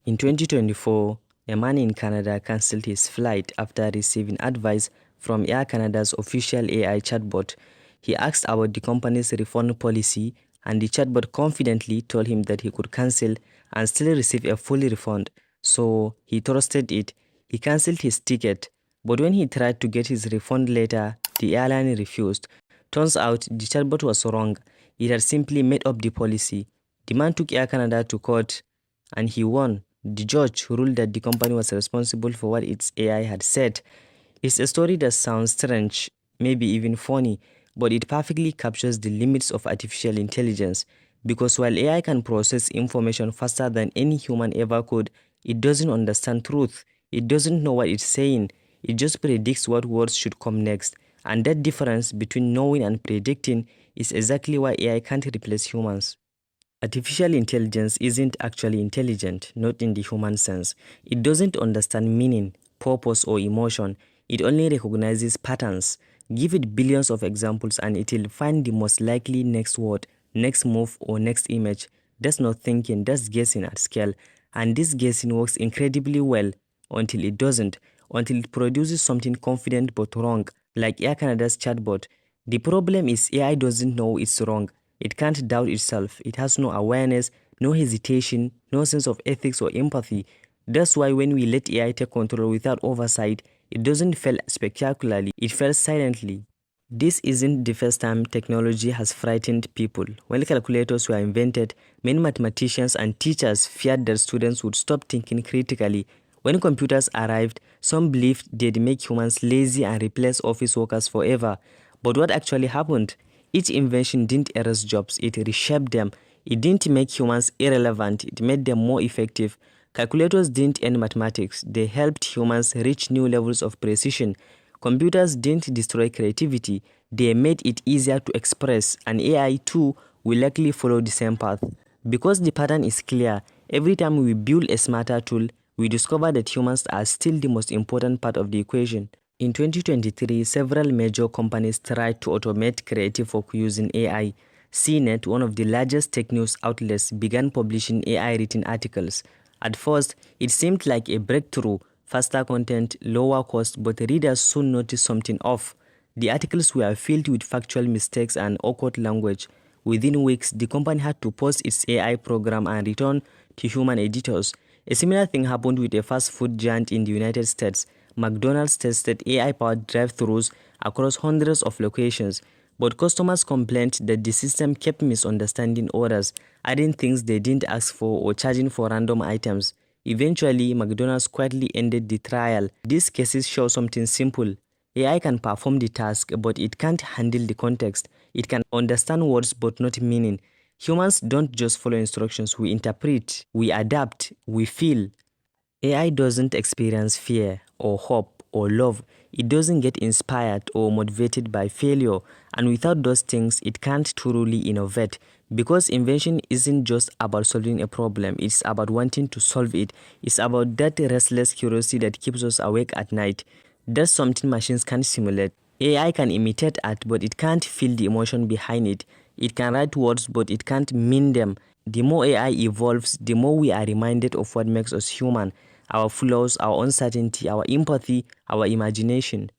In 2024, a man in Canada cancelled his flight after receiving advice from Air Canada's official AI chatbot. He asked about the company's refund policy, and the chatbot confidently told him that he could cancel and still receive a full refund. So he trusted it. He cancelled his ticket, but when he tried to get his refund later, the airline refused. Turns out the chatbot was wrong. It had simply made up the policy. The man took Air Canada to court and he won. The judge ruled that the company was responsible for what its AI had said. It's a story that sounds strange, maybe even funny, but it perfectly captures the limits of artificial intelligence. Because while AI can process information faster than any human ever could, it doesn't understand truth. It doesn't know what it's saying. It just predicts what words should come next. And that difference between knowing and predicting is exactly why AI can't replace humans. Artificial intelligence isn't actually intelligent, not in the human sense. It doesn't understand meaning, purpose, or emotion. It only recognizes patterns. Give it billions of examples and it will find the most likely next word, next move, or next image. That's not thinking, that's guessing at scale. And this guessing works incredibly well until it doesn't, until it produces something confident but wrong, like Air Canada's chatbot. The problem is AI doesn't know it's wrong. It can't doubt itself. It has no awareness, no hesitation, no sense of ethics or empathy. That's why when we let AI take control without oversight, it doesn't fail spectacularly, it fails silently. This isn't the first time technology has frightened people. When calculators were invented, many mathematicians and teachers feared that students would stop thinking critically. When computers arrived, some believed they'd make humans lazy and replace office workers forever. But what actually happened? Each invention didn't erase jobs, it reshaped them. It didn't make humans irrelevant, it made them more effective. Calculators didn't end mathematics, they helped humans reach new levels of precision. Computers didn't destroy creativity, they made it easier to express, and AI too will likely follow the same path. Because the pattern is clear, every time we build a smarter tool, we discover that humans are still the most important part of the equation. In 2023, several major companies tried to automate creative work using AI. CNET, one of the largest tech news outlets, began publishing AI-written articles. At first, it seemed like a breakthrough, faster content, lower cost, but readers soon noticed something off. The articles were filled with factual mistakes and awkward language. Within weeks, the company had to pause its AI program and return to human editors. A similar thing happened with a fast food giant in the United States. McDonald's tested AI-powered drive-thrus across hundreds of locations, but customers complained that the system kept misunderstanding orders, adding things they didn't ask for or charging for random items. Eventually, McDonald's quietly ended the trial. These cases show something simple. AI can perform the task, but it can't handle the context. It can understand words but not meaning. Humans don't just follow instructions, we interpret, we adapt, we feel. AI doesn't experience fear or hope or love. It doesn't get inspired or motivated by failure. And without those things, it can't truly innovate. Because invention isn't just about solving a problem, it's about wanting to solve it. It's about that restless curiosity that keeps us awake at night. That's something machines can't simulate. AI can imitate art, but it can't feel the emotion behind it. It can write words, but it can't mean them. The more AI evolves, the more we are reminded of what makes us human. Our flaws, our uncertainty, our empathy, our imagination.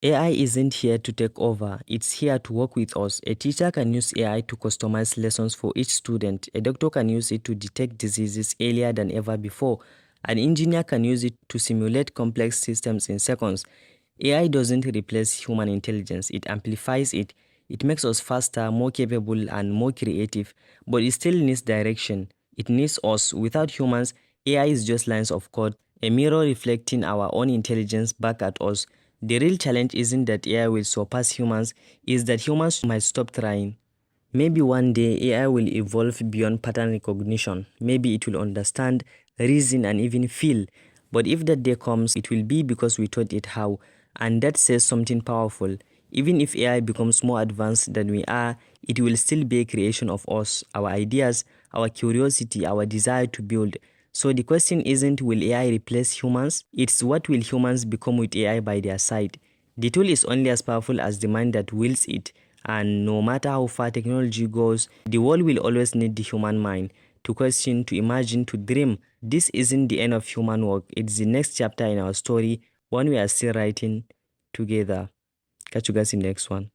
AI isn't here to take over, it's here to work with us. A teacher can use AI to customize lessons for each student. A doctor can use it to detect diseases earlier than ever before. An engineer can use it to simulate complex systems in seconds. AI doesn't replace human intelligence, it amplifies it. It makes us faster, more capable, and more creative, but it still needs direction. It needs us. Without humans, AI is just lines of code, a mirror reflecting our own intelligence back at us. The real challenge isn't that AI will surpass humans, it's that humans might stop trying. Maybe one day AI will evolve beyond pattern recognition. Maybe it will understand, reason, and even feel. But if that day comes, it will be because we taught it how. And that says something powerful. Even if AI becomes more advanced than we are, it will still be a creation of us, our ideas, our curiosity, our desire to build. So the question isn't will AI replace humans? It's what will humans become with AI by their side. The tool is only as powerful as the mind that wields it. And no matter how far technology goes, the world will always need the human mind to question, to imagine, to dream. This isn't the end of human work, it's the next chapter in our story, one we are still writing together. Catch you guys in the next one.